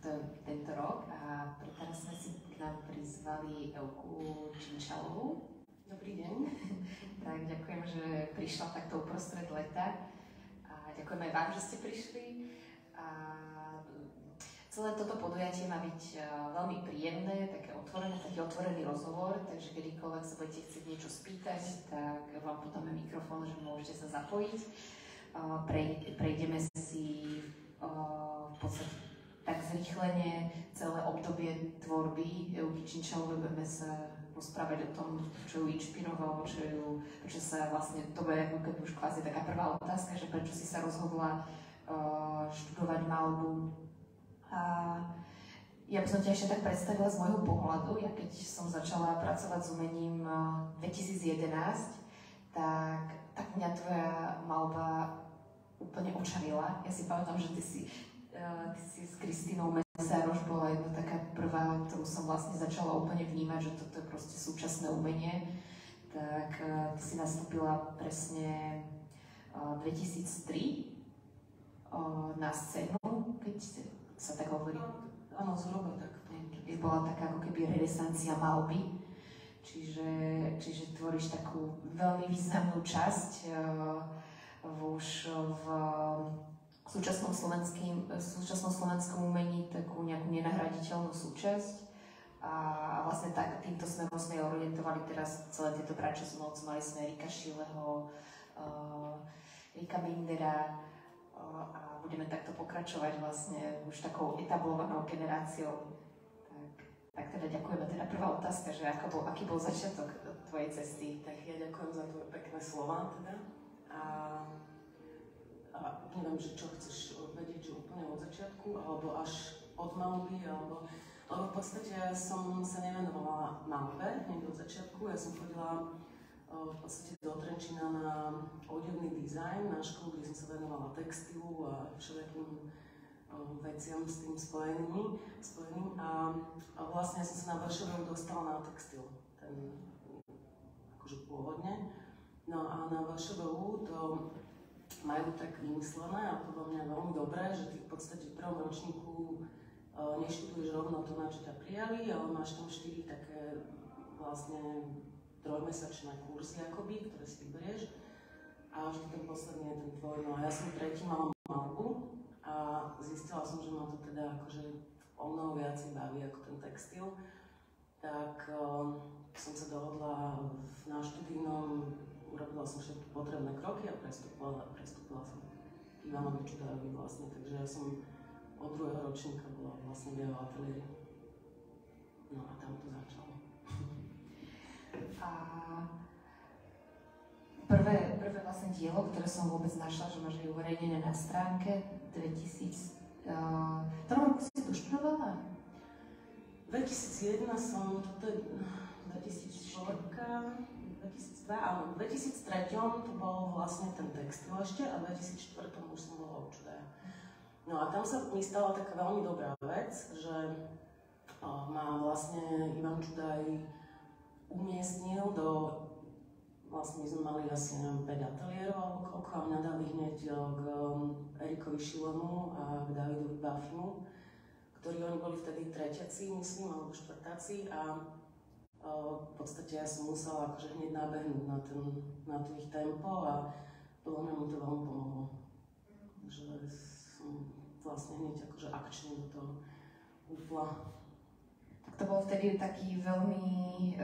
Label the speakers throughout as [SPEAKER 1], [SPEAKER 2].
[SPEAKER 1] tento rok a teraz sme si k nám prizvali Evku Činčalovú.
[SPEAKER 2] Dobrý deň.
[SPEAKER 1] Tak ďakujem, že prišla takto uprostred leta a ďakujem aj vám, že ste prišli. A celé toto podujatie má byť veľmi príjemné, taký otvorený rozhovor, takže kedykoľvek sa budete chcieť niečo spýtať, tak vám podáme mikrofón, že môžete sa zapojiť. Prejdeme si v podstate tak zrýchlene celé obdobie tvorby Evky Činčalovej. Budeme sa rozprávať o tom, čo ju inšpirovalo, prečo sa vlastne, to bude ako keby už kvázi taká prvá otázka, že prečo si sa rozhodla študovať maľbu. A ja by som ťa ešte tak predstavila z môjho pohľadu. Ja keď som začala pracovať s umením 2011, tak mňa tvoja maľba úplne očarila. Ja si pamätám, že ty si s Kristínou Mesároš bola jedna taká prvá, ktorú som vlastne začala úplne vnímať, že toto je proste súčasné umenie. Tak ty si nastúpila presne 2003 na scénu, keď sa tak hovorí.
[SPEAKER 2] Áno, zhruba tak.
[SPEAKER 1] Kedy bola taká ako keby renesancia maľby. Čiže tvoríš takú veľmi významnú časť už v súčasnom slovenskom umení, takú nejakú nenahraditeľnú súčasť. A vlastne týmto smerom sme orientovali teraz celé tieto Bračesmovce. Mali sme Erika Šileho, Rika Mindera a budeme takto pokračovať vlastne už takou etablovanou generáciou. Tak teda ďakujeme. Teda prvá otázka, že aký bol začiatok tvojej cesty?
[SPEAKER 2] Tak ja ďakujem za tvoje pekné slova teda. A neviem, že čo chceš vedieť, že úplne od začiatku, alebo až od maľby, alebo v podstate ja som sa nevenovala maľbe hneď od začiatku. Ja som chodila v podstate do Trenčína na odevný dizajn, na školu, kde som sa venovala textilu a všelijakým veciam s tým spojeným. A vlastne ja som sa na VŠVU dostala na textil, ten akože pôvodne. No a na VŠVU to majú tak vymyslené a podľa mňa veľmi dobré, že ty v podstate v prvom ročníku neštuduješ rovno to, na čo ťa prijali, ale máš tam 4 také vlastne trojmesačné kursy akoby, ktoré si vyberieš a vždy ten posledný je ten tvoj. No a ja som tretí mala maľbu a zistila som, že ma to teda akože o mnoho viacej baví ako ten textil. Tak som sa dohodla na študijnom, urobila som všetky potrebné kroky a prestúpila som k Ivanovi Čudajovi vlastne, takže ja som od druhého ročníka bola vlastne v jeho ateliéri. No a tam to začalo.
[SPEAKER 1] A prvé vlastne dielo, ktoré som vôbec našla, že máš aj uverejnené na stránke 2000, ktorom roku si to študovala?
[SPEAKER 2] 2001 som, toto je 2004, 2002, áno, v 2003 to bol vlastne ten textil ešte a v 2004 už som bola u Čudaja. No a tam sa mi stala taká veľmi dobrá vec, že ma vlastne Ivan Čudaj umiestnil do, vlastne my sme mali asi 5 ateliérov alebo koľko a mňa dali hneď k Erikovi Šilemu a k Davidovi Bafimu, ktorí oni boli vtedy tretiaci, myslím, alebo štvrtáci a v podstate ja som musela akože hneď nabehnúť na to ich tempo a podľa mňa mi to veľmi pomohlo. Že som vlastne hneď akože akčne do toho úpla.
[SPEAKER 1] Tak to bol vtedy taký veľmi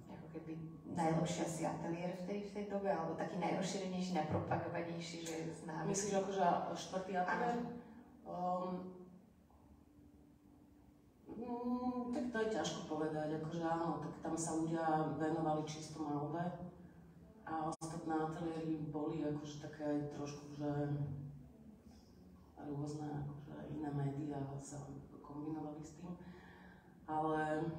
[SPEAKER 1] ako keby najlepší asi ateliér v tej dobe, alebo taký najrozšírenejší, najpropagovanejší, že je známy.
[SPEAKER 2] Myslíš akože štvrtý ateliér? Tak to je ťažko povedať, akože áno, tak tam sa ľudia venovali čisto maľbe a ostatné ateliéry boli akože také aj trošku, že rôzne akože iné médiá sa kombinovali s tým, ale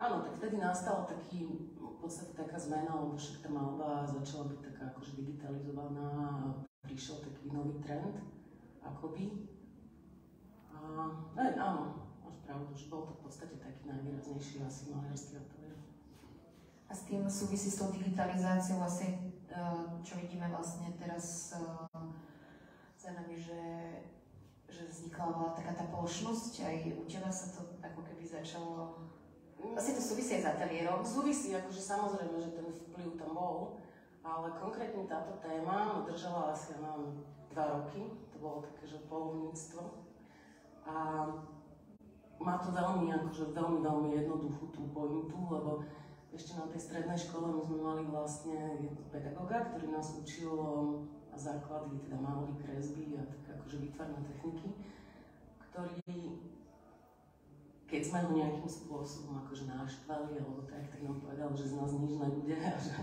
[SPEAKER 2] áno, tak vtedy nastala taký, v podstate taká zmena, lebo však tá maľba začala byť taká akože digitalizovaná a prišiel taký nový trend, akoby. Áno, máš pravdu, že bol to v podstate taký najvýraznejší asi maliarský ateliér.
[SPEAKER 1] A s tým súvisí s tou digitalizáciou asi, čo vidíme vlastne teraz za nami, že vznikla vznikla taká tá plošnosť, aj u teba sa to ako keby začalo... Asi to súvisí aj s ateliérom.
[SPEAKER 2] Súvisí, akože samozrejme, že ten vplyv tam bol, ale konkrétne táto téma ma držala asi, ja mám 2 roky, to bolo také, že polovníctvo. A má to veľmi, akože veľmi jednoduchú tú pointu, lebo ešte na tej strednej škole my sme mali vlastne pedagóga, ktorý nás učil základy, teda malby, kresby a tak akože výtvarné techniky, ktorý, keď sme ho nejakým spôsobom akože naštvali alebo tak nám povedal, že z nás nič nebude a že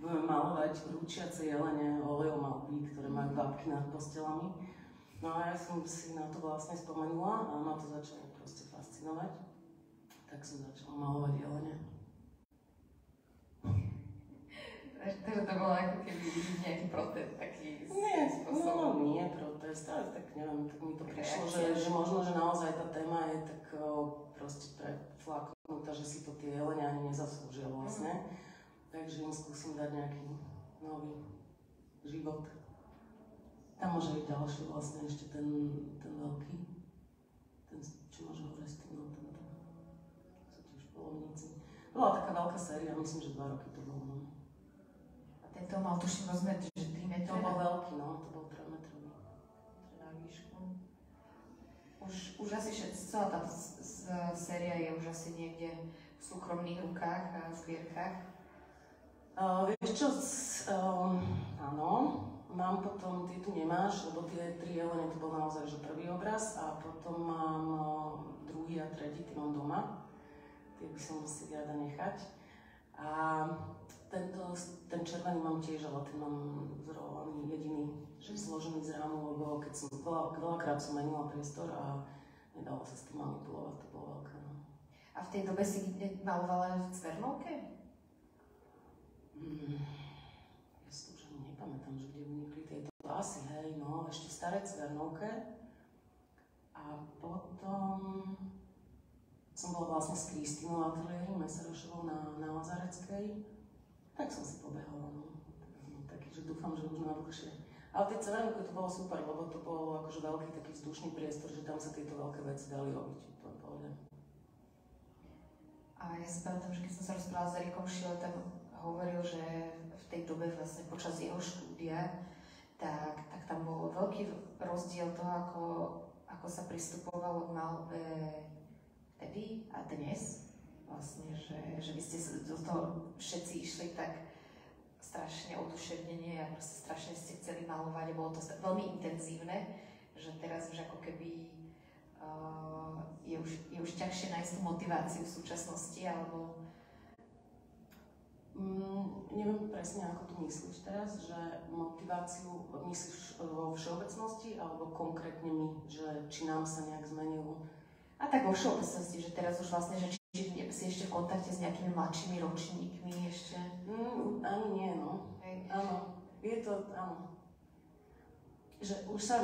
[SPEAKER 2] budeme malovať rúčiace jelene olejom malby, ktoré majú babky nad postelami. No a ja som si na to vlastne spomenula a ma to začalo proste fascinovať, tak som začala malovať jelene.
[SPEAKER 1] Takže to bolo ako keby nejaký protest, taký
[SPEAKER 2] spôsob. No, nie protest, ale tak neviem, tak mi to prišlo, že možno, že naozaj tá téma je tak proste preflaknutá, že si to tie jelene ani nezaslúžia vlastne. Takže im skúsim dať nejaký nový život. Tam môže byť ďalší vlastne ešte ten veľký, ten, čo môže hovoriť s tým, no tento, sú tiež polovníci. Bola taká veľká séria, myslím, že 2 roky to bolo, no.
[SPEAKER 1] Tento mal tuším rozmer, že 3 metre.
[SPEAKER 2] To bol veľký, no, to bol 3 metrový.
[SPEAKER 1] Na výšku. Už asi celá táto séria je už asi niekde v súkromných rukách a zbierkach.
[SPEAKER 2] Vieš čo, áno, mám potom, ty tu nemáš, lebo tie 3 jelene to bol naozaj že prvý obraz a potom mám druhý a tretí, ty mám doma. Tie by som si rada nechať. A ten červený mám tiež, ale ten mám zrolovaný jediný, že zložený z rámu, lebo keď som veľakrát som menila priestor a nedalo sa s tým manipulovať, to bolo veľké. No.
[SPEAKER 1] A v tej dobe si malovala v cvernovke?
[SPEAKER 2] Ja si to už ani nepamätám, že kde vynikli tieto. Asi, hej, no, ešte v starej cvernovke. A potom som bola vlastne s Kristínou v ateliéri Mesarošovou na Lazareckej. Tak som si pobehala, no. Taký, že dúfam, že už na dlhšie. Ale tie cvernovky to bolo super, lebo to bol akože veľký taký vzdušný priestor, že tam sa tieto veľké veci dali robiť. To povedem.
[SPEAKER 1] A ja si pamätám, že keď som sa rozprávala s Erikom Šiletom, hovoril, že v tej dobe vlastne počas jeho štúdia, tak tam bol veľký rozdiel toho, ako sa pristupovalo k malbe vtedy a dnes. Vlastne, že vy ste do toho všetci išli tak strašne oduševnenie a proste strašne ste chceli malovať a bolo to veľmi intenzívne, že teraz už ako keby je už ťažšie nájsť tú motiváciu v súčasnosti, alebo...
[SPEAKER 2] Neviem presne, ako to myslíš teraz, že motiváciu myslíš vo všeobecnosti alebo konkrétne my, že či nám sa nejak zmenilo?
[SPEAKER 1] A tak vo všeobecnosti, že teraz už vlastne, že či si ešte v kontakte s nejakými mladšími ročníkmi ešte?
[SPEAKER 2] Ani nie, no.
[SPEAKER 1] Hej.
[SPEAKER 2] Áno, je to, áno. Že už sa,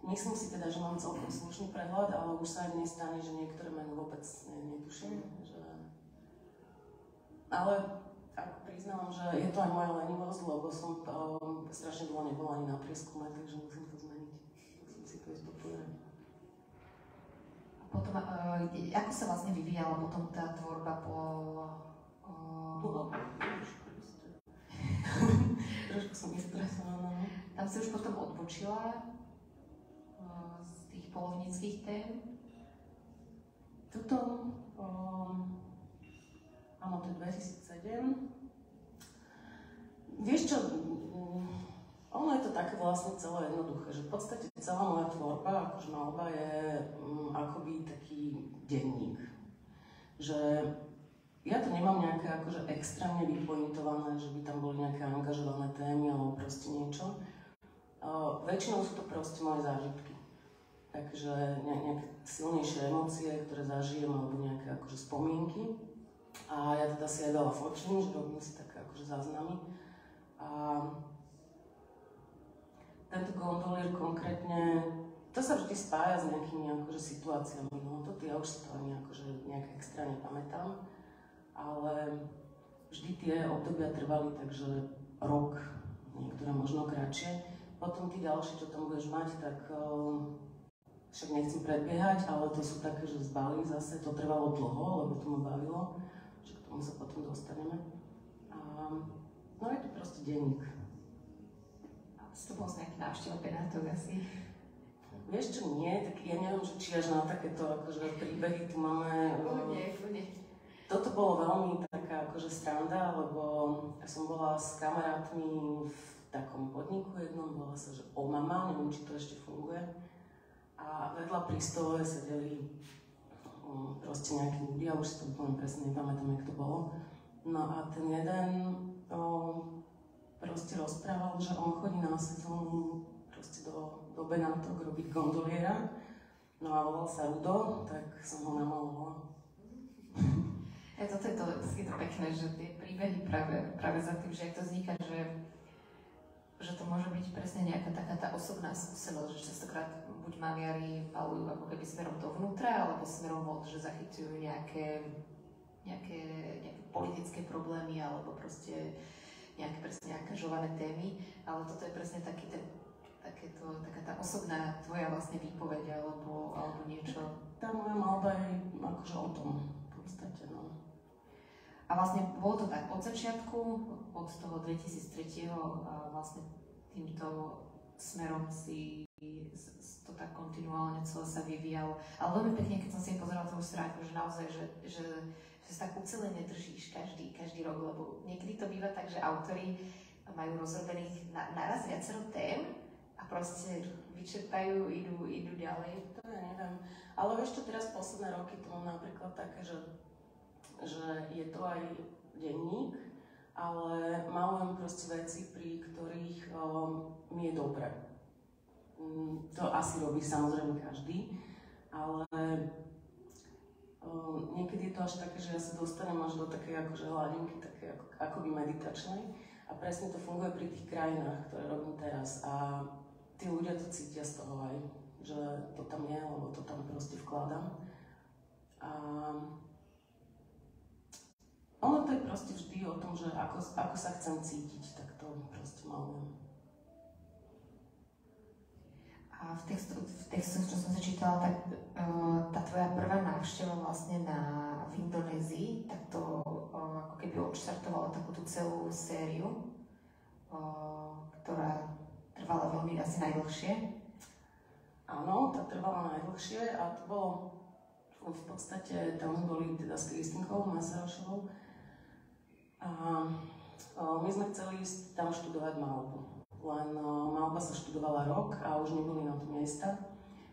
[SPEAKER 2] myslím si teda, že mám celkom slušný prehľad, ale už sa ani nestane, že niektoré meno vôbec netuším. Že... Ale ako priznávam, že je to aj moja lenivosť, lebo som strašne dlho nebola ani na prieskume, takže musím to zmeniť. Musím si to ísť popozrieť.
[SPEAKER 1] Potom, ako sa vlastne vyvíjala potom tá tvorba po...
[SPEAKER 2] Trošku som vystresovaná.
[SPEAKER 1] Tam si už potom odpočila z tých polovníckých tém?
[SPEAKER 2] Tuto, áno, to je 2007. Vieš čo, ono je to také vlastne celé jednoduché, že v podstate celá moja tvorba, akože malba je akoby taký denník. Že ja to nemám nejaké akože extrémne vypointované, že by tam boli nejaké angažované témy alebo proste niečo. Väčšinou sú to proste moje zážitky. Takže nejaké silnejšie emócie, ktoré zažijem, alebo nejaké akože spomienky. A ja teda si aj veľa fočím, že robím si také akože záznamy. A tento gondolier konkrétne, to sa vždy spája s nejakými akože situáciami. No to ja už si to ani akože nejak extra nepamätám. Ale vždy tie obdobia trvali, takže rok, niektoré možno kratšie. Potom tí ďalší, čo tam budeš mať, tak však nechcem predbiehať, ale to sú také, že z Bali zase to trvalo dlho, lebo to ma bavilo, že k tomu sa potom dostaneme. A, no je to proste denník.
[SPEAKER 1] A si to bol z nejaký návšteva Benátov asi?
[SPEAKER 2] Vieš čo, nie, tak ja neviem, že či až na takéto akože príbehy tu máme.
[SPEAKER 1] Nie.
[SPEAKER 2] Toto bolo veľmi taká akože sranda, lebo ja som bola s kamarátmi v takom podniku jednom, volá sa, že Omama, neviem, či to ešte funguje. A vedľa pri stole sedeli proste nejakí ľudia, už si to úplne presne nepamätám, jak to bolo. No a ten jeden proste rozprával, že on chodí na sezónu proste do Benátok robiť gondoliera. No a volal sa Rudo, tak som ho namalovala.
[SPEAKER 1] Toto je to pekné, že tie príbehy práve za tým, že jak to vzniká, že to môže byť presne nejaká taká tá osobná skúsenosť, že častokrát buď maliari malujú ako keby smerom dovnútra, alebo smerom von, že zachytujú nejaké politické problémy, alebo proste nejaké presne angažované témy, ale toto je presne taká tá osobná tvoja vlastne výpoveď, alebo niečo.
[SPEAKER 2] Tá moja malba je akože o tom v podstate, no.
[SPEAKER 1] A vlastne bolo to tak od začiatku, od toho 2003. A vlastne týmto smerom si to tak kontinuálne celé sa vyvíjalo. Ale veľmi pekne, keď som si pozerala tú stránku, že naozaj, že sa tak ucelené držíš každý rok, lebo niekedy to býva tak, že autori majú rozrobených naraz viacero tém a proste vyčerpajú, idú ďalej.
[SPEAKER 2] To ja neviem. Ale vieš čo, teraz posledné roky to mám napríklad také, že je to aj denník, ale malujem proste veci, pri ktorých mi je dobre. To asi robí samozrejme každý, ale niekedy je to až také, že ja sa dostanem až do takej akože hladinky, také akoby meditačnej a presne to funguje pri tých krajinách, ktoré robím teraz a tí ľudia to cítia z toho aj, že to tam je, lebo to tam proste vkladám. A ono to je proste vždy o tom, že ako sa chcem cítiť, tak to proste malujem.
[SPEAKER 1] A v textoch, čo som sa čítala, tak tá tvoja prvá návšteva vlastne v Indonézii, tak to ako keby odštartovalo takúto celú sériu, ktorá trvala veľmi asi najdlhšie.
[SPEAKER 2] Áno, tá trvala najdlhšie a to bolo v podstate, tam boli teda s Kristinkou Masarošovou. A my sme chceli ísť tam študovať maľbu. Len maľba sa študovala rok a už neboli na to miesta.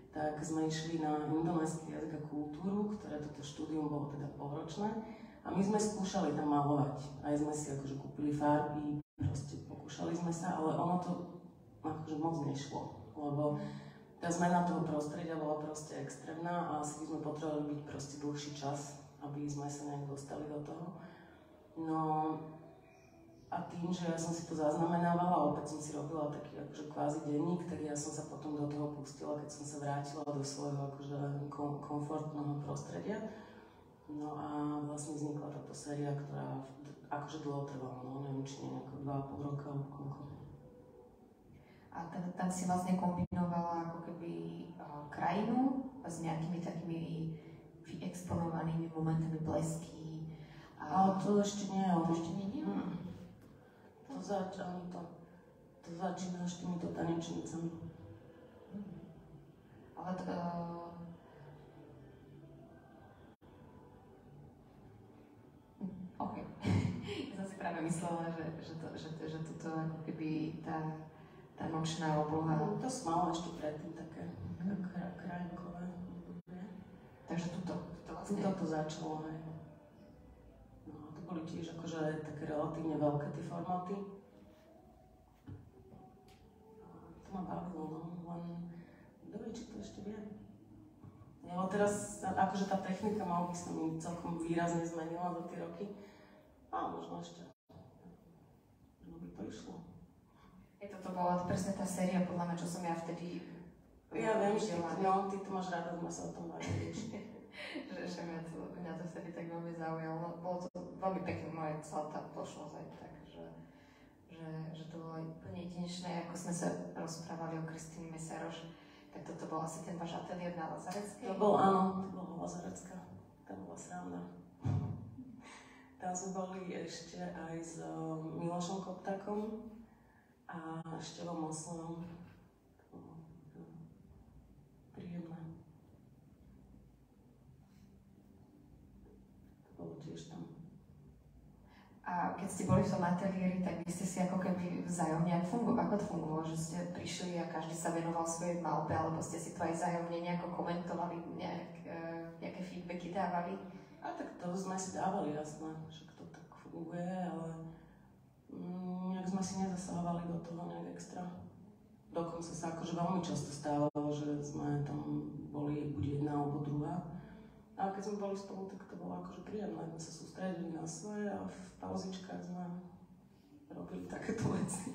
[SPEAKER 2] Tak sme išli na indonérsky jazyk a kultúru, ktoré toto štúdium bolo teda polročné. A my sme skúšali tam malovať. Aj sme si akože kúpili farby, proste pokúšali sme sa, ale ono to akože moc nešlo. Lebo tá zmena toho prostredia bola proste extrémna a asi by sme potrebovali byť proste dlhší čas, aby sme sa nejak dostali do toho. No a tým, že ja som si to zaznamenávala, opäť som si robila taký akože kvázi denník, tak ja som sa potom do toho pustila, keď som sa vrátila do svojho akože komfortného prostredia. No a vlastne vznikla táto séria, ktorá akože dlho trvala, no neviem, či nie ako 2,5 roka alebo koľko.
[SPEAKER 1] A tam si vlastne kombinovala ako keby krajinu s nejakými takými vyexponovanými momentami blesky.
[SPEAKER 2] Ale to ešte nie.
[SPEAKER 1] To ešte nie?
[SPEAKER 2] To začína až týmito tanečnicami.
[SPEAKER 1] Ale OK. Ja som si práve myslela, že toto ako keby tá nočná obloha.
[SPEAKER 2] To som mala ešte predtým také krajinkové.
[SPEAKER 1] Takže tuto vlastne.
[SPEAKER 2] Toto začalo, hej. No, to boli tiež akože také relatívne veľké tie formáty. To ma bavilo, no, len kto vie, či to ešte vie. Ja, teraz akože tá technika malby sa mi celkom výrazne zmenila za tie roky. A možno ešte. No by to išlo.
[SPEAKER 1] Toto bola presne tá séria, podľa mňa, čo som ja vtedy
[SPEAKER 2] ja viem, že ty to máš rada, sme sa o tom bavili.
[SPEAKER 1] že mňa to vtedy tak veľmi zaujalo. Bolo to veľmi pekné, moje celá tá plošnosť aj tak, že to bolo úplne jedinečné, ako sme sa rozprávali o Kristíne Mesaroš, Tak toto bol asi ten váš ateliér na Lazareckej?
[SPEAKER 2] To bola Lazarecká. Tam bola sranda. Tam sme boli ešte aj s Milošom Koptákom a Števom Moslenom. To bolo príjemné. To bolo tiež tam.
[SPEAKER 1] A keď ste boli v tom ateliéri, tak vy ste si ako keby vzájomne ako to fungovalo, že ste prišli a každý sa venoval svojej malbe, alebo ste si to aj vzájomne nejako komentovali, nejaké feedbacky dávali?
[SPEAKER 2] A tak to sme si dávali, jasné, že to tak funguje, ale nejak sme si nezasahovali do toho nejak extra. Dokonca sa akože veľmi často stávalo, že sme tam boli buď jedna alebo druhá. A keď sme boli spolu, tak to bolo akože príjemné, sme sa sústredili na svoje a v pauzičkách sme robili takéto veci.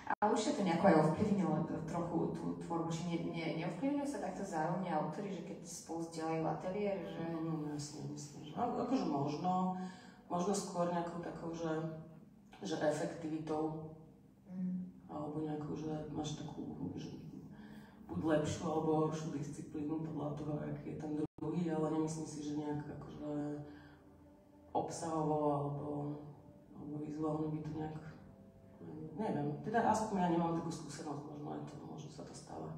[SPEAKER 1] A už sa to nejako aj ovplyvnilo trochu tú tvorbu, či neovplyvňujú sa takto vzájomne autori, že keď spolu zdieľajú ateliér, že...
[SPEAKER 2] No jasne, myslím, že akože možno skôr nejakou takou, že efektivitou, alebo nejakou, že máš takú, že buď lepšiu alebo horšiu disciplínu podľa toho, aký je ten druhý, ale nemyslím si, že nejak akože obsahovo alebo vizuálne by to nejak, neviem, teda aspoň ja nemám takú skúsenosť, možno sa to stáva.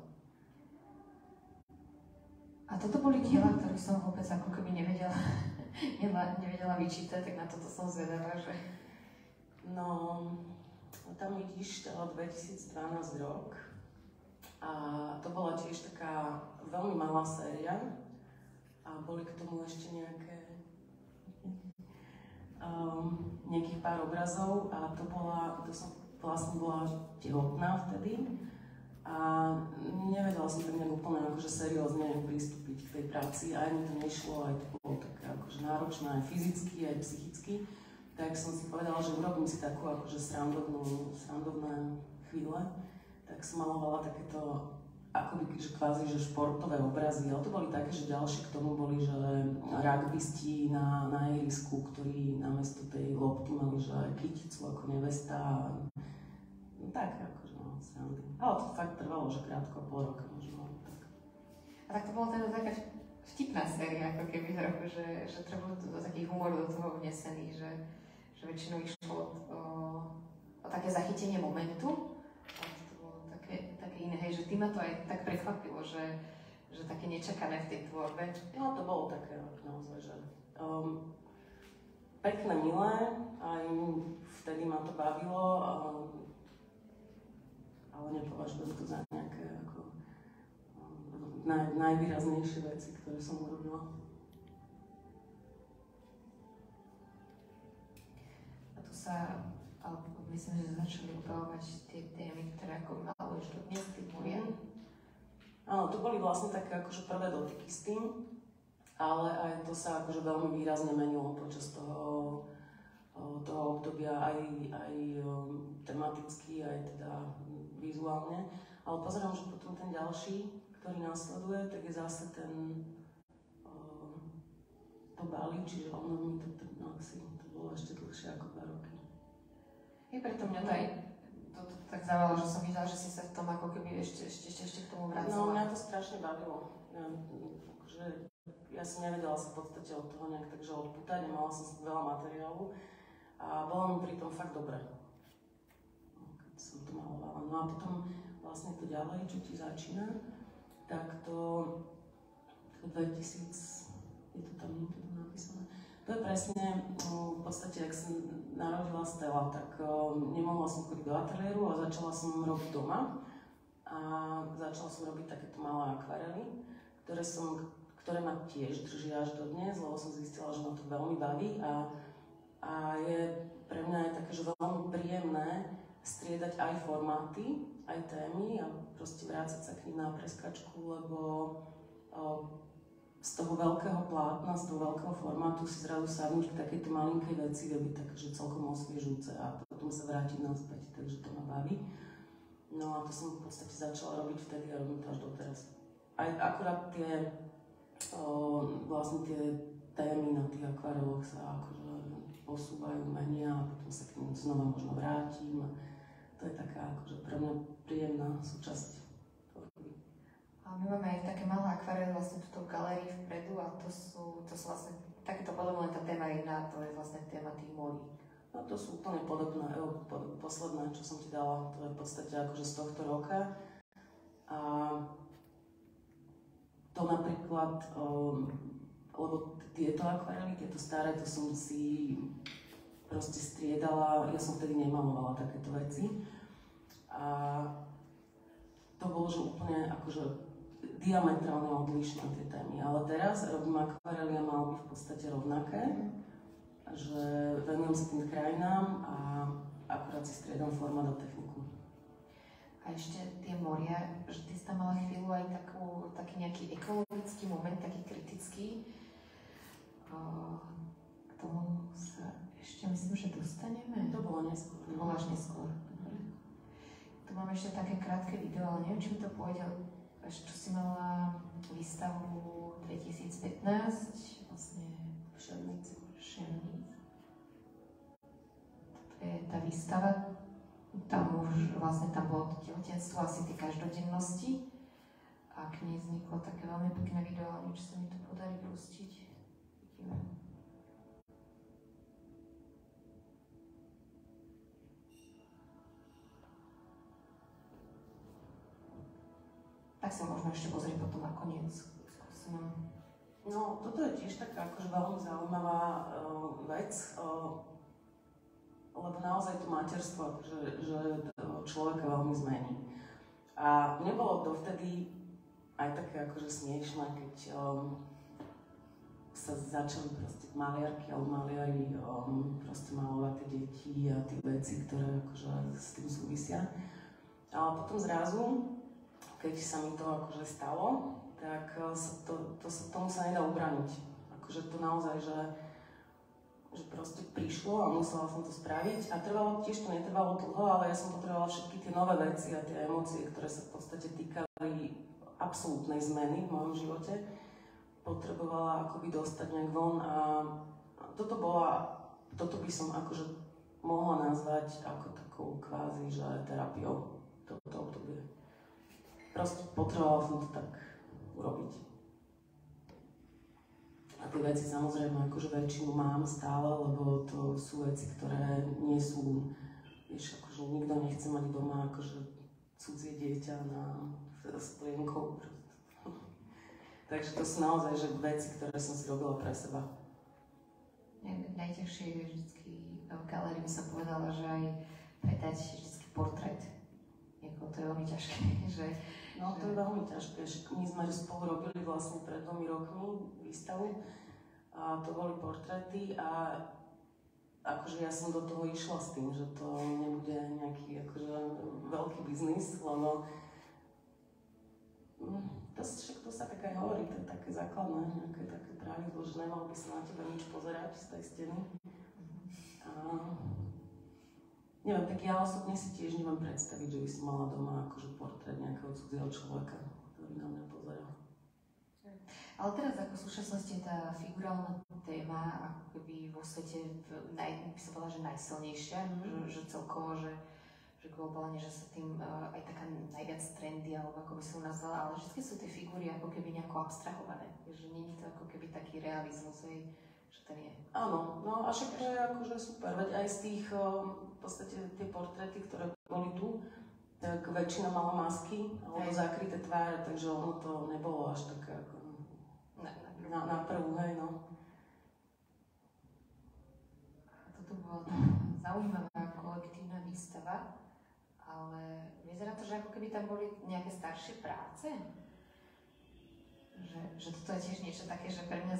[SPEAKER 1] A toto boli diela, ktoré som vôbec ako keby nevedela vyčítať, tak na toto som zvedavá, že...
[SPEAKER 2] No, tam vidíš 2012 rok. A to bola tiež taká veľmi malá séria a boli k tomu ešte nejakých pár obrazov a to som vlastne bola tehotná vtedy a nevedela som tak nejak úplne akože seriózne pristúpiť k tej práci a aj mi to nešlo, aj to bolo také akože náročné aj fyzicky, aj psychicky, tak som si povedala, že urobím si takú akože srandovné chvíle. Tak som malovala takéto akoby, že kvázi, že športové obrazy, ale to boli také, že ďalšie k tomu boli, že rugbysti na ihrisku, ktorí namiesto tej lopty mali, že kyticu ako nevesta. No tak, akože no, srandy. Ale to fakt trvalo, že krátko, pol roka možno. Tak.
[SPEAKER 1] A tak to bolo teda taká vtipná séria, ako keby trochu, že treba do taký humor do toho vnesený, že väčšinou išlo o také zachytenie momentu. Také iné, hej, že ty ma to aj tak prekvapilo, že také nečakané v tej tvorbe.
[SPEAKER 2] No to bolo také naozaj, že pekné, milé, aj vtedy ma to bavilo, ale nepovažujem to za nejaké ako najvýraznejšie veci, ktoré som urobila.
[SPEAKER 1] A tu sa myslím, že začali objavovať tie témy, ktoré ako maluješ do dnes, ty moje.
[SPEAKER 2] Áno, to boli vlastne také akože prvé dotyky s tým, ale aj to sa akože veľmi výrazne menilo počas toho obdobia aj tematicky, aj teda vizuálne. Ale pozerám, že potom ten ďalší, ktorý následuje, tak je zase to Bali, čiže ono mi to bolo ešte dlhšie ako 2 roky.
[SPEAKER 1] I preto mňa to aj tak zaujalo, že som videla, že si sa v tom ako keby ešte k tomu vracala.
[SPEAKER 2] No, mňa to strašne bavilo. Ja som nevedela sa v podstate od toho nejak takže odpútať, nemala som veľa materiálu a bolo mi pri tom fakt dobre, keď som to malovala. No a potom vlastne to ďalej, čo ti začína, tak to 2000, je to tam niekde napísané, to je presne, v podstate, ak sa narodila Stella, tak nemohla som chodiť do ateliéru a začala som robiť doma. A začala som robiť takéto malé akvarely, ktoré ma tiež držia až do dnes, lebo som zistila, že ma to veľmi baví a je pre mňa je také, že veľmi príjemné striedať aj formáty, aj témy a proste vrácať sa k nim na preskačku, lebo z toho veľkého plátna, z toho veľkého formátu si zrazu sadnúť k takejto malinkej veci, je byť také, že celkom osviežujúce a potom sa vrátiť naspäť, takže to ma baví. No a to som v podstate začala robiť vtedy a robím to až doteraz. Aj akurát vlastne tie témy na tých akvareloch sa akože posúvajú, menia a potom sa k nim znova možno vrátim. To je taká akože pre mňa príjemná súčasť
[SPEAKER 1] My máme aj také malé akvárie vlastne tuto v galérii vpredu a to sú vlastne takéto podobné, tá téma jedna, to je vlastne téma tých morí.
[SPEAKER 2] No to sú úplne podobné, posledné, čo som ti dala, to je v podstate akože z tohto roka. A to napríklad, lebo tieto akvarely, tieto staré, to som si proste striedala, ja som vtedy nemalovala takéto veci. A to bolo, že úplne akože diametrálne odlišné tie témy. Ale teraz robím akvarely a malby v podstate rovnaké. Že venujem sa tým krajinám a akurát si striedam forma do techniku.
[SPEAKER 1] A ešte tie moria, že ty si tam mala chvíľu aj taký nejaký ekologický moment, taký kritický. K tomu sa ešte myslím, že dostaneme.
[SPEAKER 2] To bolo neskôr.
[SPEAKER 1] To bolo až neskôr. Tu mám ešte také krátke video, ale neviem, či mi to pôjde. Čo si mala výstavu 2015, vlastne
[SPEAKER 2] v Ševnici.
[SPEAKER 1] To je tá výstava, tam už vlastne tam bolo tehotenstvo, asi tie každodennosti a k nej vzniklo také veľmi pekné video, ale či sa mi to podarí pustiť. Vidíme. Tak sa možno ešte pozrieť potom nakoniec. Skúsim.
[SPEAKER 2] No, toto je tiež taká akože veľmi zaujímavá vec, lebo naozaj to materstvo, že človeka veľmi zmení. A mne bolo dovtedy aj také akože smiešné, keď sa začali proste maliarky alebo maliari proste malovať tie deti a tie veci, ktoré akože s tým súvisia. Ale potom zrazu, keď sa mi to akože stalo, tak tomu sa nedá ubraniť. Akože to naozaj, že proste prišlo a musela som to spraviť a tiež to netrvalo dlho, ale ja som potrebovala všetky tie nové veci a tie emócie, ktoré sa v podstate týkali absolútnej zmeny v mojom živote, potrebovala akoby dostať nejak von a toto by som akože mohla nazvať ako takou kvázi, že terapiou toto obdobie. Proste potrebovala som to tak urobiť. A tie veci samozrejme akože väčšinu mám stále, lebo to sú veci, ktoré nie sú, vieš, akože nikto nechce mať doma akože cudzie dieťa s plienkou. Takže to sú naozaj že veci, ktoré som si robila pre seba.
[SPEAKER 1] Najťažšie je vždycky v galérii by som povedala, že aj predať vždycky portrét. To je veľmi ťažké, že
[SPEAKER 2] no to je veľmi ťažké. My sme spolu robili vlastne pred 2 rokmi výstavu a to boli portréty a akože ja som do toho išla s tým, že to nebude nejaký akože veľký biznis, lebo to sa tak aj hovorí, to je také základné, nejaké také pravidlo, že nemal by sa na teba nič pozerať z tej steny. Neviem, tak ja osobne si tiež neviem predstaviť, že by som mala doma akože portrét nejakého cudzieho človeka, ktorý na mňa pozerá.
[SPEAKER 1] Ale teraz ako v súčasnosti je tá figurálna téma ako keby vo svete, by som povedala, že najsilnejšia, že celkovo, že globálne, že sa tým aj taká najviac trendy, alebo ako by som nazvala, ale vždy sú tie figúry ako keby nejako abstrahované, že nie je to ako keby taký realizmus, že ten je.
[SPEAKER 2] Áno, no a však to je akože super, veď aj z tých, v podstate tie portréty, ktoré boli tu, tak väčšina mala masky, alebo zakryté tváre, takže ono to nebolo až také ako na prvú, hej, no.
[SPEAKER 1] Toto bola zaujímavá kolektívna výstava, ale vyzerá to, že ako keby tam boli nejaké staršie práce. Že toto je tiež niečo také, že pre mňa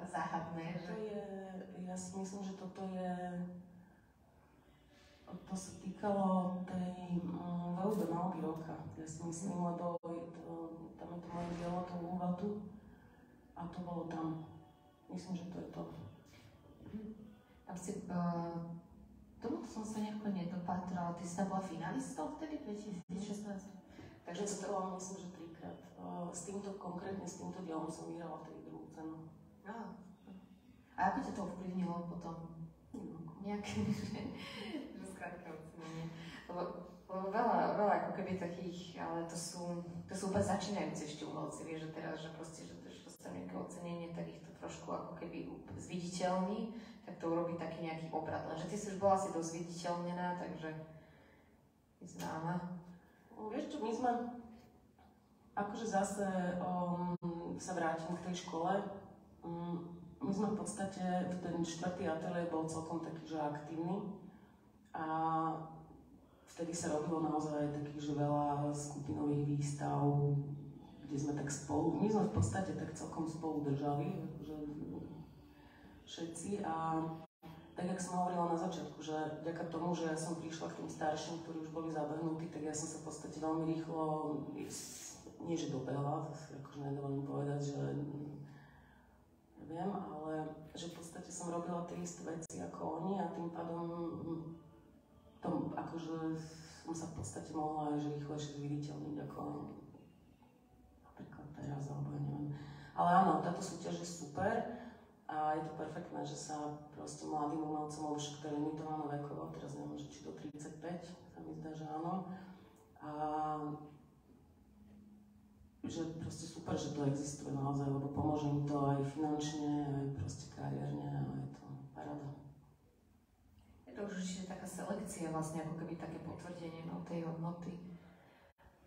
[SPEAKER 1] záhadné.
[SPEAKER 2] Ja si myslím, že toto je... To sa týkalo tej VUB malby roka. Ja si myslím, lebo tam je to moje dielo, to Lúvatu. A to bolo tam. Myslím, že to je to.
[SPEAKER 1] Tam si... Tomu som sa nejako nedopatrala. Ty si tam bola finalistou vtedy, 2016?
[SPEAKER 2] Takže to trvalo, myslím, že 3-krát. Konkrétne s týmto dielom som vyhrala vtedy druhú cenu.
[SPEAKER 1] A ako ťa to ovplyvnilo potom? Nejaké skrátka ocenenie. Lebo veľa ako keby takých, ale to sú úplne začínajúci ešte umelci, vieš, že teraz, že proste, že dostanú nejaké ocenenie, tak ich to trošku ako keby zviditeľní, tak to urobí taký nejaký obrad. Lenže ty si už bola asi dosť zviditeľnená, takže je známa.
[SPEAKER 2] Vieš čo, my sme akože zase sa vrátim k tej škole. My sme v podstate, ten 4. ateliér bol celkom taký, že aktívny a vtedy sa robilo naozaj takých, že veľa skupinových výstav, kde sme tak spolu, my sme v podstate tak celkom spolu držali, že všetci a tak, jak som hovorila na začiatku, že vďaka tomu, že ja som prišla k tým starším, ktorí už boli zabehnutí, tak ja som sa v podstate veľmi rýchlo, nie že dobehla, to si akože nedovolím povedať, že neviem, ale že v podstate som robila tie isté veci ako oni a tým pádom akože som sa v podstate mohla aj že rýchlejšie zviditeľniť ako napríklad teraz, alebo ja neviem. Ale áno, táto súťaž je super. A je to perfektné, že sa proste mladým umelcom, lebo však to je limitované vekovo, teraz neviem, či do 35, sa mi zdá, že áno. A že proste super, že to existuje naozaj, lebo pomôže mi to aj finančne, aj proste kariérne a je to paráda.
[SPEAKER 1] Je to už určite taká selekcia, vlastne ako keby také potvrdenie tej hodnoty.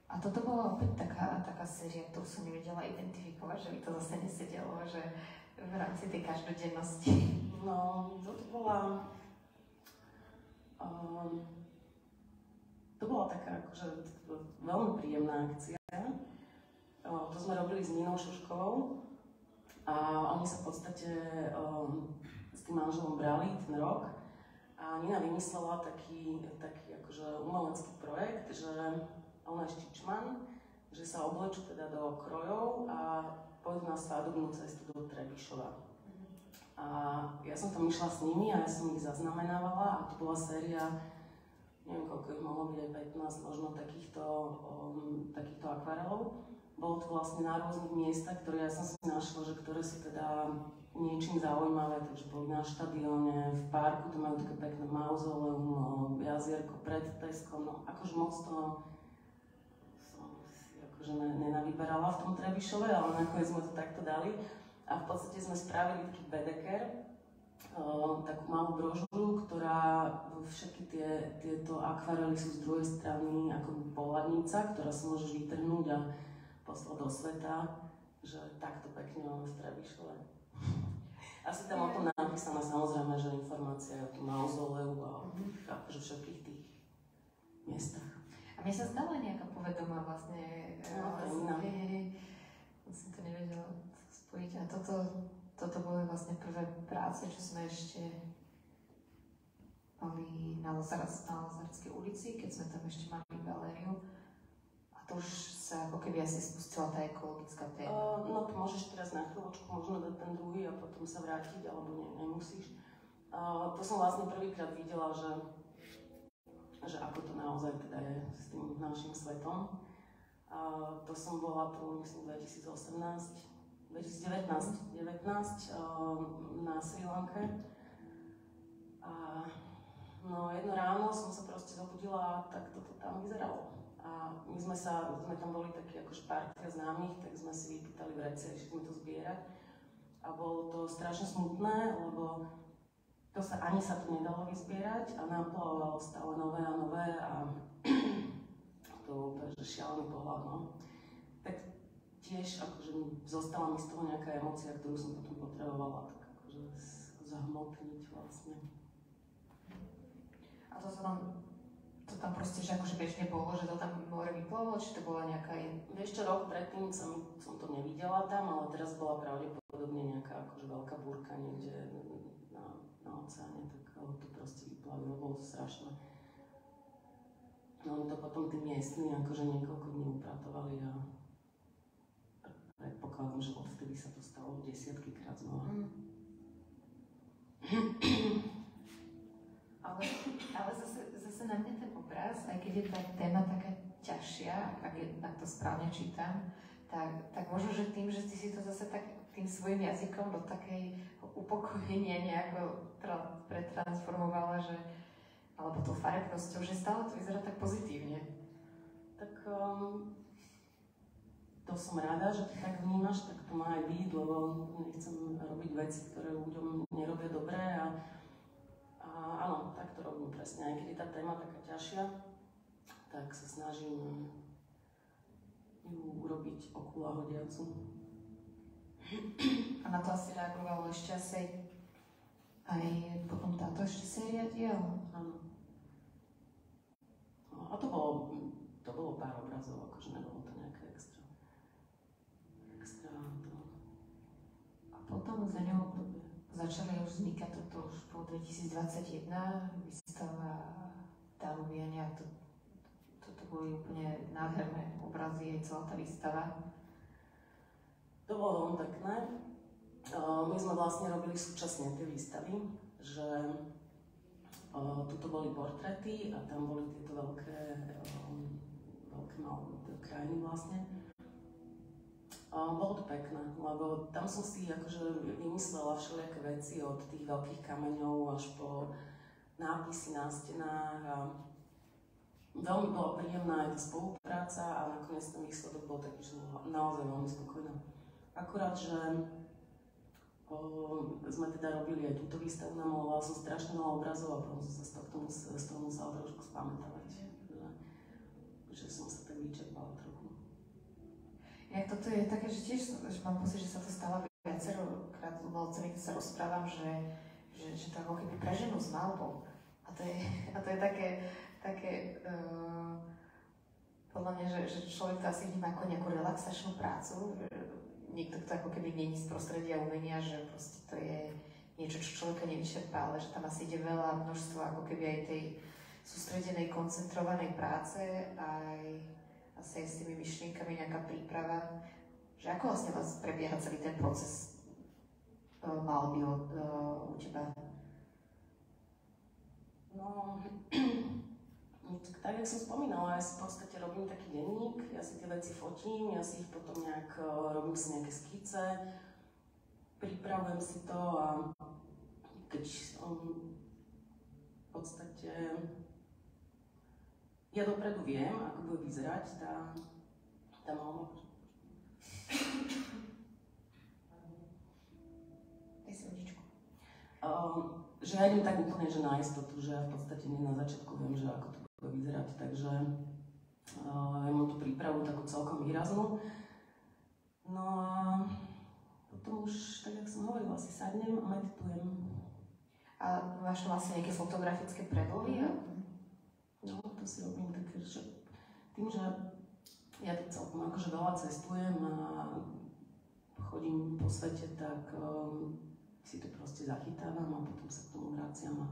[SPEAKER 1] A toto bola opäť taká séria, ktorú som nevedela identifikovať, že by to zase nesedelo, že v rámci tej každodennosti.
[SPEAKER 2] No, to bola taká akože veľmi príjemná akcia. To sme robili s Ninou Šuškovou a oni sa v podstate s tým manželom brali ten rok a Nina vymyslela taký akože umelecký projekt, že ona je Štičman, že sa oblečú teda do krojov a pôjdu na svadobnú cestu do Trebišova. A ja som tam išla s nimi a ja som ich zaznamenávala a to bola séria, neviem koľko ich mohlo byť, aj 15 možno takýchto akvarelov. Bolo to vlastne na rôznych miestach, ktoré ja som si našla, že ktoré sú teda niečím zaujímavé, takže boli na štadióne, v parku, to majú také pekné mauzoleum, jazierko pred Teskom, no akože moc to že nenavyberala v tom Trebišove, ale nakoniec sme to takto dali. A v podstate sme spravili taký bedeker, takú malú brožúru, ktorá všetky tieto akvarely sú z druhej strany ako pohľadnica, ktorá sa môžeš vytrhnúť a poslať do sveta, že takto pekne máme v Trebišove. Asi tam o tom napísaná samozrejme, že informácia o tom mauzoleu a akože všetkých tých miestach.
[SPEAKER 1] A mne sa zdala nejaká povedomá vlastne, som to nevedela spojiť. A toto boli vlastne prvé práce, čo sme ešte mali na Lazarskej ulici, keď sme tam ešte mali galériu. A to už sa ako keby asi spustila tá ekologická téma.
[SPEAKER 2] No to môžeš teraz na chvíľočku možno dať ten druhý a potom sa vrátiť, alebo nemusíš. To som vlastne prvýkrát videla, že ako to naozaj teda je s tým našim svetom. To som bola tu, myslím, 2019 na Sri Lanke. No jedno ráno som sa proste zobudila a tak toto tam vyzeralo. A my sme tam boli takí akože partia známych, tak sme si vypýtali vrece, že sme to zbierať. A bolo to strašne smutné, lebo ani sa to nedalo vyzbierať a naplavovalo stále nové a nové a to bol úplne šialený pohľad, no. Tak tiež akože zostala mi z toho nejaká emócia, ktorú som potom potrebovala tak akože zahmotniť vlastne.
[SPEAKER 1] A to tam proste, že akože bežne bolo, že to tam more vyplavilo, či to bola nejaká...
[SPEAKER 2] Ešte rok predtým som to nevidela tam, ale teraz bola pravdepodobne nejaká akože veľká búrka niekde na oceáne, tak to proste vyplavilo, bolo to strašné. No to potom tí miestni akože niekoľko dní upratovali a predpokladám, že odvtedy sa to stalo desiatky krát znova.
[SPEAKER 1] Ale zase na mňa ten obraz, aj keď je tá téma taká ťažšia, ak to správne čítam, tak možno, že tým, že ty si to zase tak tým svojim jazykom do takej upokojenia nejako pretransformovala, že alebo tou farebnosťou, že stále to vyzerá tak pozitívne.
[SPEAKER 2] Tak to som rada, že to tak vnímaš, tak to má aj byť, lebo nechcem robiť veci, ktoré ľuďom nerobia dobré a áno, tak to robím presne. Aj keď je tá téma taká ťažšia, tak sa snažím ju urobiť okúľahodiacu.
[SPEAKER 1] A na to asi reagovalo ešte asi aj potom táto ešte séria diel.
[SPEAKER 2] Áno. No, a to bolo pár obrazov, akože nebolo to nejaké extra to.
[SPEAKER 1] A potom za ňou začali už vznikať toto už po 2021, výstava Danubiania. Toto boli úplne nádherné obrazy, aj celá tá výstava.
[SPEAKER 2] To bolo veľmi pekné. My sme vlastne robili súčasne tie výstavy, že tuto boli portréty a tam boli tieto veľké krajiny vlastne. Bolo to pekné, lebo tam som si akože vymyslela všelijaké veci od tých veľkých kameňov až po nápisy na stenách a veľmi bola príjemná aj tá spolupráca a nakoniec ten výsledok bol taký, že naozaj veľmi spokojná. Akurát, že sme teda robili aj túto výstavu, namalovala som strašne veľa obrazov a potom som sa z toho musela trošku spamätávať, že som sa tak vyčerpala trochu.
[SPEAKER 1] Jak toto je také, že tiež že mám pocit, že sa to stáva viacerokrát s umelcami, keď sa rozprávam, že to ako keby preženú s malbou. A to je také podľa mňa, že človek to asi vníma ako nejakú relaxačnú prácu, niekto, kto ako keby není z prostredia umenia, že proste to je niečo, čo človeka nevyčerpá, ale že tam asi ide veľa množstvo ako keby aj tej sústredenej, koncentrovanej práce, aj asi aj s tými myšlienkami nejaká príprava. Že ako vlastne vás prebieha celý ten proces malby u teba?
[SPEAKER 2] No, tak, jak som spomínala, ja si v podstate robím taký denník, ja si tie veci fotím, ja si ich potom robím si nejaké skice, pripravujem si to a keď v podstate ja dopredu viem, ako bude vyzerať tá malba. Že ja idem tak úplne, že na istotu, že ja v podstate nie na začiatku viem, že ako to bude vyzerať, takže ja mám tú prípravu takú celkom výraznú. No a potom už, tak jak som hovorila, si sadnem a meditujem.
[SPEAKER 1] A máš tam vlastne nejaké fotografické predlohy?
[SPEAKER 2] No, to si robím také, že tým, že ja tu celkom akože veľa cestujem a chodím po svete, tak si to proste zachytávam a potom sa k tomu vraciam a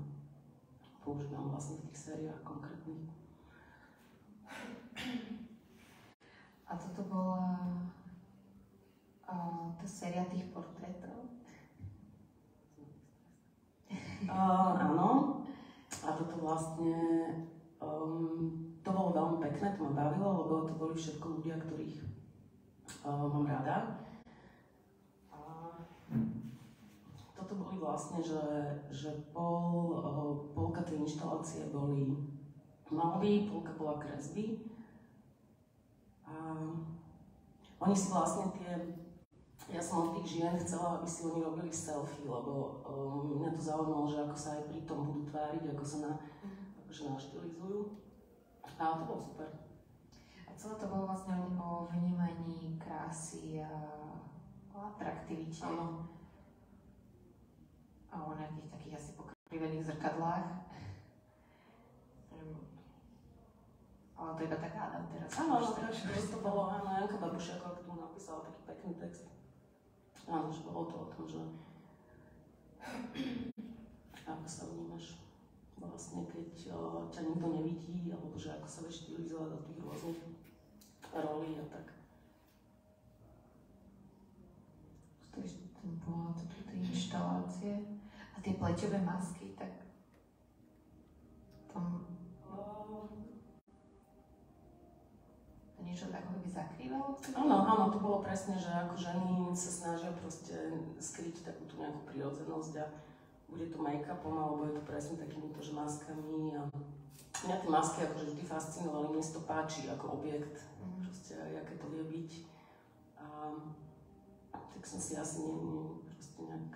[SPEAKER 2] používam vlastne v tých sériách konkrétnych.
[SPEAKER 1] A toto bola tá séria tých portrétov?
[SPEAKER 2] Áno. A toto vlastne to bolo veľmi pekné, to ma bavilo, lebo to boli všetko ľudia, ktorých mám rada. Toto boli vlastne, že polka tej inštalácie boli malby, polka bola kresby. A oni si vlastne ja som od tých žien chcela, aby si oni robili selfie, lebo mňa to zaujímalo, že ako sa aj pri tom budú tváriť, ako sa akože naštilizujú. A to bolo super.
[SPEAKER 1] A celé to bolo vlastne o vnímaní krásy a o atraktivite.
[SPEAKER 2] Áno.
[SPEAKER 1] A o nejakých takých asi pokrivených zrkadlách. Ale to iba tak hádam teraz.
[SPEAKER 2] Áno, to bolo, áno, Janka Babušiaková k tomu napísala taký pekný text. Áno, že bolo to o tom, že ako sa vnímaš vlastne, keď ťa nikto nevidí, alebo že ako sa vieš štilizovať do tých rôznych rolí a tak.
[SPEAKER 1] To bola tie inštalácie a tie pleťové masky, tak tam niečo tak ako by zakrývalo?
[SPEAKER 2] Áno, to bolo presne, že ako ženy sa snažia proste skryť takú tú nejakú prirodzenosť a bude to make-upom, alebo je to presne takýmito, že maskami a mňa tie masky akože vždy fascinovali, mne si to páči ako objekt, proste aké to vie byť. A tak som si asi proste nejak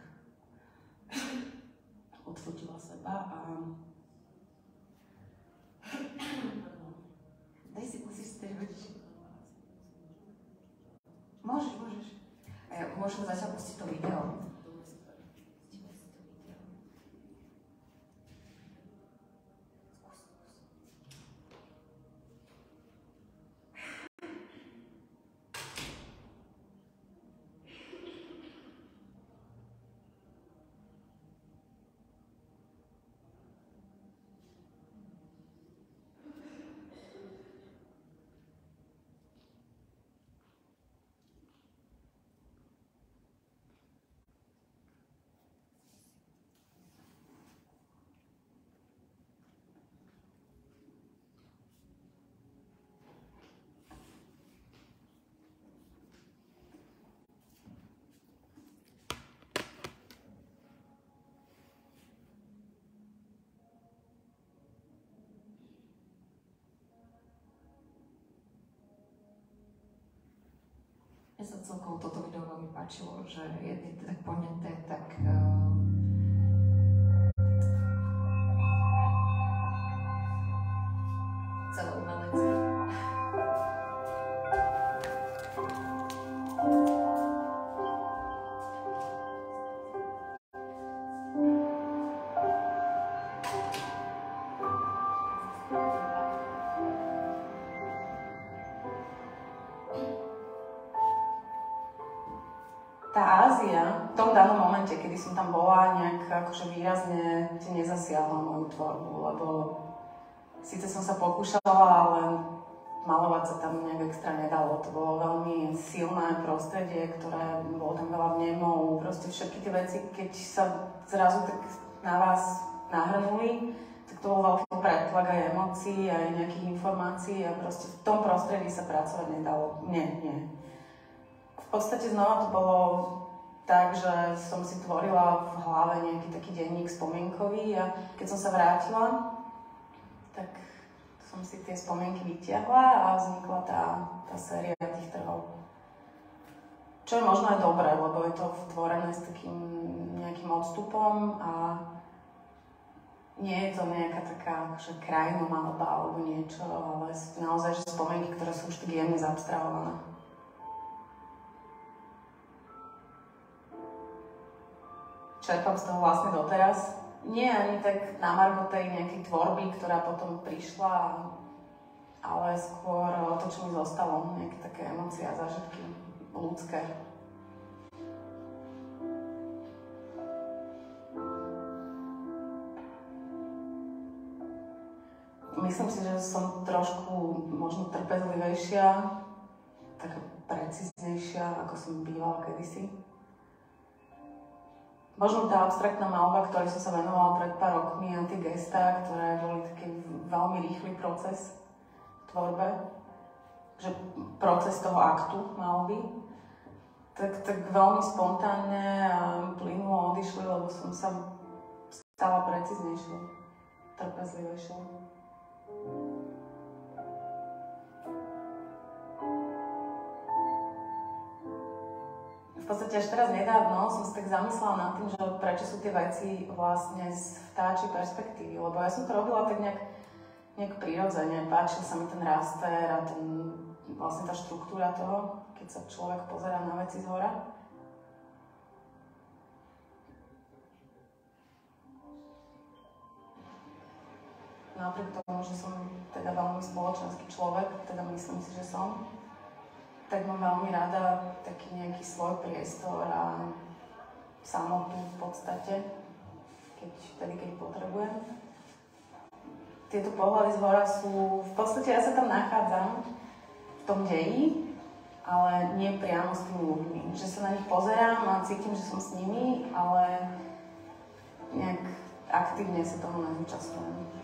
[SPEAKER 2] odfotila seba a
[SPEAKER 1] daj si, musíš si hodiť. Môžeš. A ja môžem zatiaľ pustiť to video. Mne sa celkom toto video veľmi páčilo, že je to tak poňaté, tak celé umelecké.
[SPEAKER 2] Tá Ázia, v tom danom momente, kedy som tam bola, nejak akože výrazne nezasiahla moju tvorbu, lebo síce som sa pokúšala, ale malovať sa tam nejak extra nedalo. To bolo veľmi silné prostredie, ktoré bolo tam veľa vnemov, proste všetky tie veci, keď sa zrazu tak na vás nahrnuli, tak to bol veľký pretlak aj emócií, aj nejakých informácií a proste v tom prostredí sa pracovať nedalo. Nie. V podstate znova to bolo tak, že som si tvorila v hlave nejaký taký denník spomienkový a keď som sa vrátila, tak som si tie spomienky vytiahla a vznikla tá séria tých trhov. Čo je možno aj dobré, lebo je to tvorené s takým nejakým odstupom a nie je to nejaká taká krajinomalba alebo niečo, ale naozaj že spomienky, ktoré sú už tak jemne zabstrahované. Čerpám z toho vlastne doteraz. Nie ani tak na margo tej nejakej tvorby, ktorá potom prišla, ale skôr to, čo mi zostalo, nejaké také emócie a zážitky ľudské. Myslím si, že som trošku možno trpezlivejšia, taká precíznejšia, ako som bývala kedysi. Možno tá abstraktná maľba, ktorej som sa venovala pred pár rokmi, a tie gestá, ktoré boli taký veľmi rýchly proces v tvorbe, že proces toho aktu maľby, tak veľmi spontánne a plynulo odišli, lebo som sa stala precíznejšou, trpezlivejšou. V podstate až teraz nedávno som sa tak zamyslela nad tým, že prečo sú tie veci vlastne z vtáčej perspektívy, lebo ja som to robila tak nejak prirodzene, páčil sa mi ten raster a vlastne tá štruktúra toho, keď sa človek pozerá na veci zhora. Napriek tomu, že som teda veľmi spoločenský človek, teda myslím si, že som, tak mám veľmi rada taký nejaký svoj priestor a samotu v podstate, keď potrebujem. Tieto pohľady zhora sú, v podstate ja sa tam nachádzam v tom deji, ale nie priamo s tými ľuďmi. Že sa na nich pozerám a cítim, že som s nimi, ale nejak aktívne sa toho nezúčastňujem.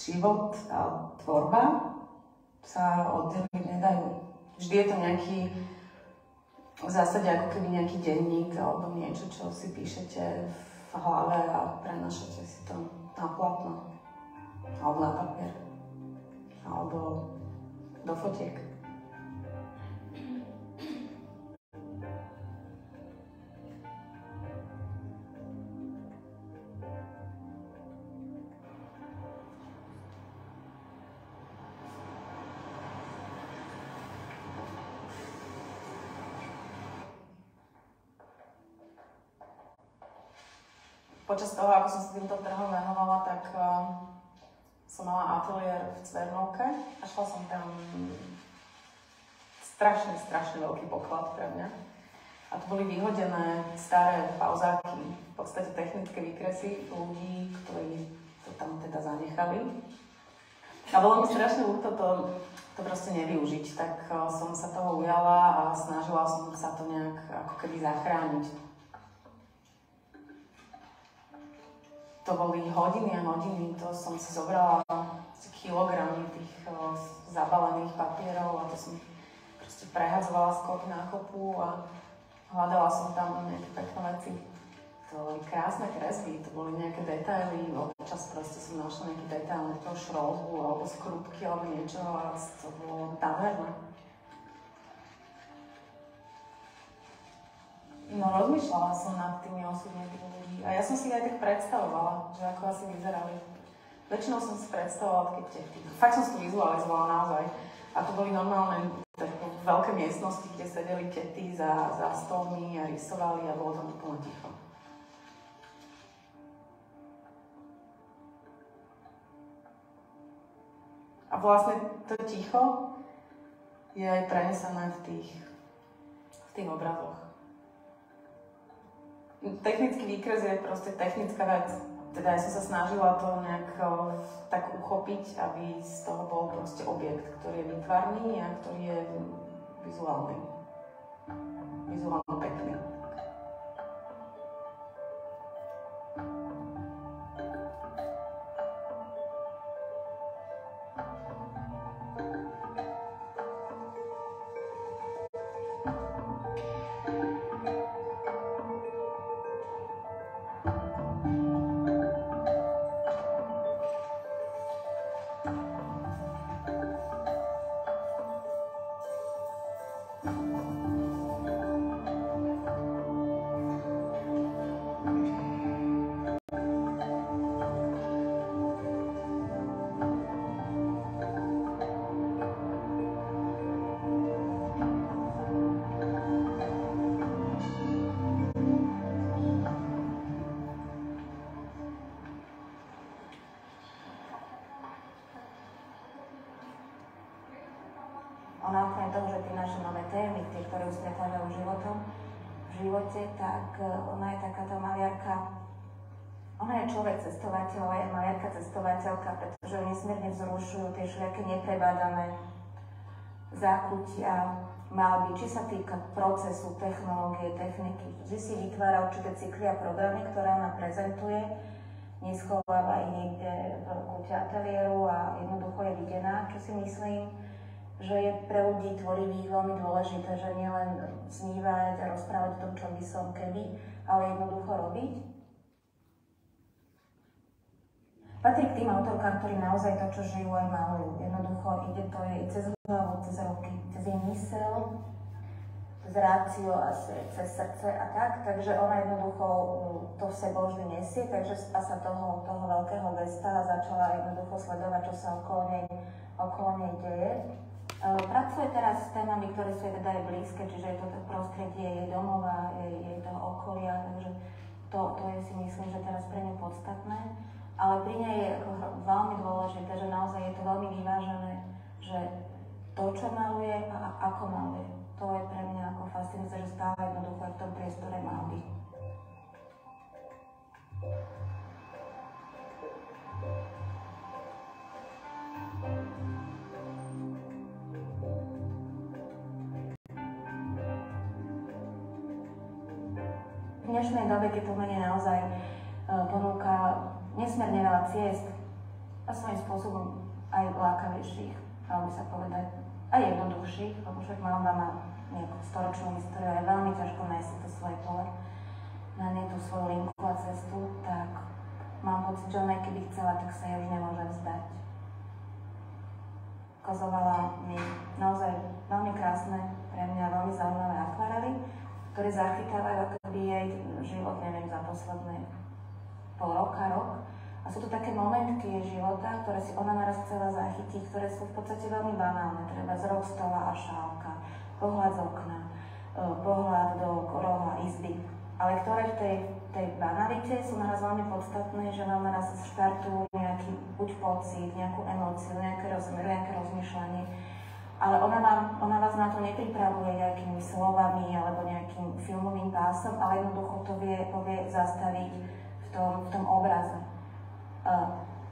[SPEAKER 3] život a tvorba sa oddeliť nedajú. Vždy je to nejaký, v zásade ako keby nejaký denník alebo niečo, čo si píšete v hlave a prenášate si to na plátno alebo na papier alebo do fotiek. Počas toho, ako som sa týmto trhom venovala, tak som mala ateliér v Cvernovke a šla som tam strašne veľký poklad pre mňa. A to boli vyhodené staré pauzáky, v podstate technické výkresy ľudí, ktorí to tam teda zanechali. A bolo mi strašne ľúto to proste nevyužiť, tak som sa toho ujala a snažila som sa to nejak ako keby zachrániť. To boli hodiny a hodiny, to som si zobrala kilogramy tých zabalených papierov a to som proste prehadzovala z kopy na kopu a hľadala som tam nejaké pekné veci. To boli krásne kresby, to boli nejaké detaily, občas proste som našla nejaký detail nejakého šrobu alebo skrupky alebo niečo a to bolo nádherné. No rozmýšľala som nad tými osudmi tých ľudí a ja som si aj tak predstavovala, že ako asi vyzerali. Väčšinou som si predstavovala také tety. Fakt som si to vizualizovala naozaj. A to boli normálne veľké miestnosti, kde sedeli tety za stolmi a rysovali a bolo tam úplne ticho. A vlastne to ticho je aj prenesené v tých obrazoch. Technický výkres je proste technická vec. Teda ja som sa snažila to nejak tak uchopiť, aby z toho bol proste objekt, ktorý je výtvarný a ktorý je vizuálny. Vizuálne pekný.
[SPEAKER 4] Ona okrem toho, že prináša nové témy, tie, ktoré ustrietávajú v živote, tak ona je takáto maliarka. Ona je človek cestovateľ, ale je maliarka cestovateľka, pretože ju nesmierne vzrušujú tie všelijaké neprebádané zákutia malby, či sa týka procesu, technológie, techniky. Vždy si vytvára určité cykly a programy, ktoré ona prezentuje, neschováva ich niekde v kúte ateliéru a jednoducho je videná, čo si myslím, že je pre ľudí tvorivých veľmi dôležité, že nielen snívať a rozprávať o tom, čo by som kedy, ale jednoducho robiť. Patrí k tým autorkám, ktorí naozaj to, čo žijú, aj malujú. Jednoducho ide to jej cez hlavu, cez ruky, cez jej mysel, cez rácio a cez srdce a tak. Takže ona jednoducho to v sebou vždy nesie, takže spasa toho veľkého gesta a začala jednoducho sledovať, čo sa okolo nej deje. Pracuje teraz s témami, ktoré sú jej teda aj blízke, čiže je to prostredie jej domova, jej toho okolia, takže to je si myslím, že teraz pre ňu podstatné. Ale pri nej je ako veľmi dôležité, že naozaj je to veľmi vyvážené, že to, čo maluje a ako maluje, to je pre mňa ako fascinujúce, že stále jednoducho je v tom priestore malby. V dnešnej dobe, keď to umenie naozaj ponúka nesmierne veľa ciest, a svojím spôsobom aj lákavejších, dalo by sa povedať, a jednoduchších, lebo však malba má nejakú storočnú históriu a je veľmi ťažko nájsť to svoje pole, na nej tú svoju linku a cestu, tak mám pocit, že ona keby chcela, tak sa jej už nemôže vzdať. Ukazovala mi naozaj veľmi krásne, pre mňa veľmi zaujímavé akvarely, ktoré zachytávajú akoby jej život, neviem, za posledné pol roka, rok. A sú to také momentky jej života, ktoré si ona naraz chcela zachytiť, ktoré sú v podstate veľmi banálne, treba z rok stola a šálka, pohľad z okna, pohľad do roha izby, ale ktoré v tej banalite sú naraz veľmi podstatné, že vám naraz štartujú nejaký buď pocit, nejakú emóciu, nejaké rozmýšľanie, ale ona vás na to nepripravuje nejakými slovami alebo nejakým filmovým pásom, ale jednoducho to vie zastaviť v tom obraze.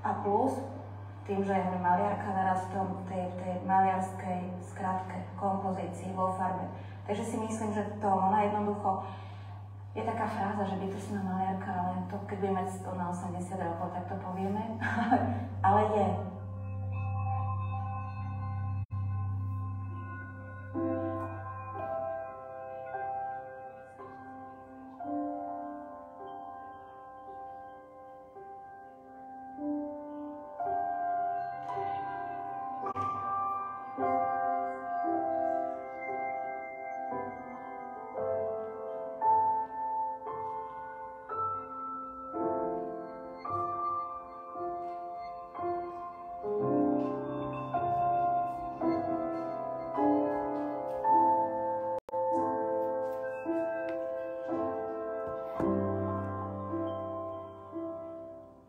[SPEAKER 4] A plus, tým, že je maliarka naraz v tej maliarskej skratke, kompozícii vo farbe. Takže si myslím, že to ona jednoducho je taká fráza, že bytostná maliarka, ale to keď budeme na 80 rokov, tak to povieme, ale je.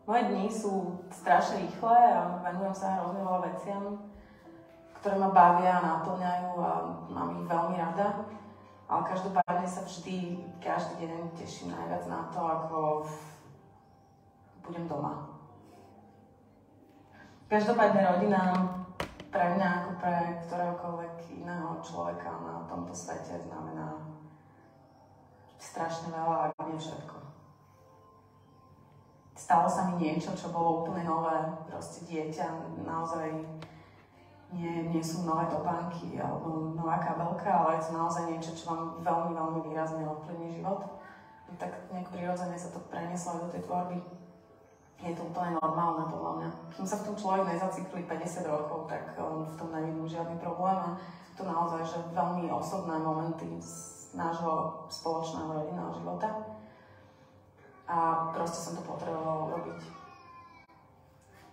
[SPEAKER 3] Moje dni sú strašne rýchle a venujem sa hrozne veľa veciam, ktoré ma bavia a naplňajú a mám ich veľmi rada. Ale každopádne sa vždy, každý deň teším najviac na to, ako budem doma. Každopádne rodina pre mňa ako pre ktoréhokoľvek iného človeka na tomto svete znamená strašne veľa, ak nie všetko. Stalo sa mi niečo, čo bolo úplne nové, proste dieťa, naozaj nie sú nové topánky alebo nová kabelka, ale je to naozaj niečo, čo vám veľmi, veľmi výrazne ovplyvní život. Tak nejak prirodzene sa to prenieslo aj do tej tvorby. Je to úplne normálne podľa mňa. Kým sa v tom človek nezaciklí 50 rokov, tak v tom nevidím žiadny problém a to naozaj, že veľmi osobné momenty z nášho spoločného rodinného života. A proste som to potrebovala urobiť.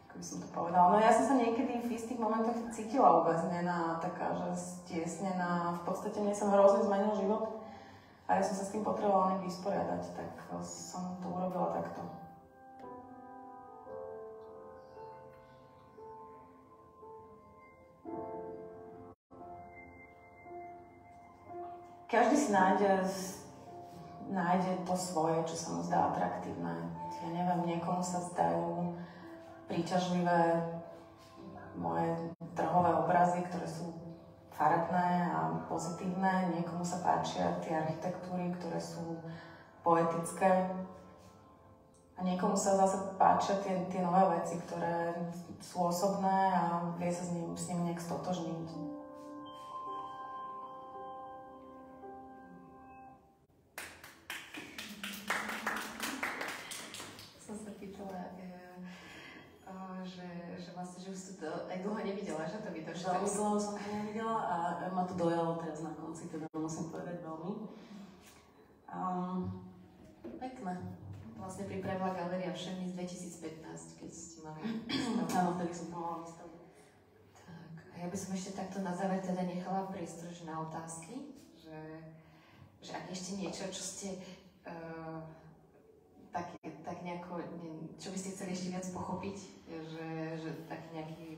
[SPEAKER 3] Ako by som to povedala. No ja som sa niekedy v istých momentoch cítila uväznená, taká, že stiesnená. V podstate mne sa hrozne zmenil život. A ja som sa s tým potrebovala nejak vysporiadať, tak som to urobila takto. Každý si nájde to svoje, čo sa mu zdá atraktívne. Ja neviem, niekomu sa zdajú príťažlivé moje trhové obrazy, ktoré sú farebné a pozitívne. Niekomu sa páčia tie architektúry, ktoré sú poetické. A niekomu sa zase páčia tie nové veci, ktoré sú osobné a vie sa s nimi nejak stotožniť.
[SPEAKER 1] Že už si to aj dlho nevidela, že to vydrží.
[SPEAKER 2] Veľmi dlho som to nevidela a ma to dojalo teraz na konci, teda musím povedať veľmi. Pekné.
[SPEAKER 1] Vlastne pripravila Galéria Všemi z 2015, keď ste mali
[SPEAKER 2] Áno, vtedy som to mala vystaviť.
[SPEAKER 1] Tak, a ja by som ešte takto na záver teda nechala priestor na otázky, že ak ešte niečo, čo ste tak nejako, čo by ste chceli ešte viac pochopiť, že tak nejaké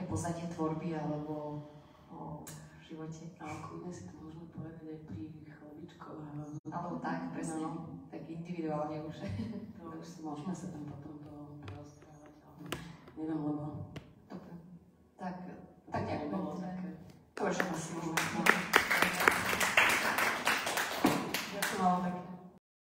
[SPEAKER 1] pozadie tvorby alebo o živote.
[SPEAKER 2] Ale kľudne si to môžeme povedať aj pri chlebičkoch.
[SPEAKER 1] Alebo tak, presne, no. Tak individuálne už.
[SPEAKER 2] To už si môžeme sa tam potom porozprávať, ale neviem, lebo...
[SPEAKER 1] Dobre. Tak ďakujem.
[SPEAKER 2] Bolo také.
[SPEAKER 1] To už asi môžeme.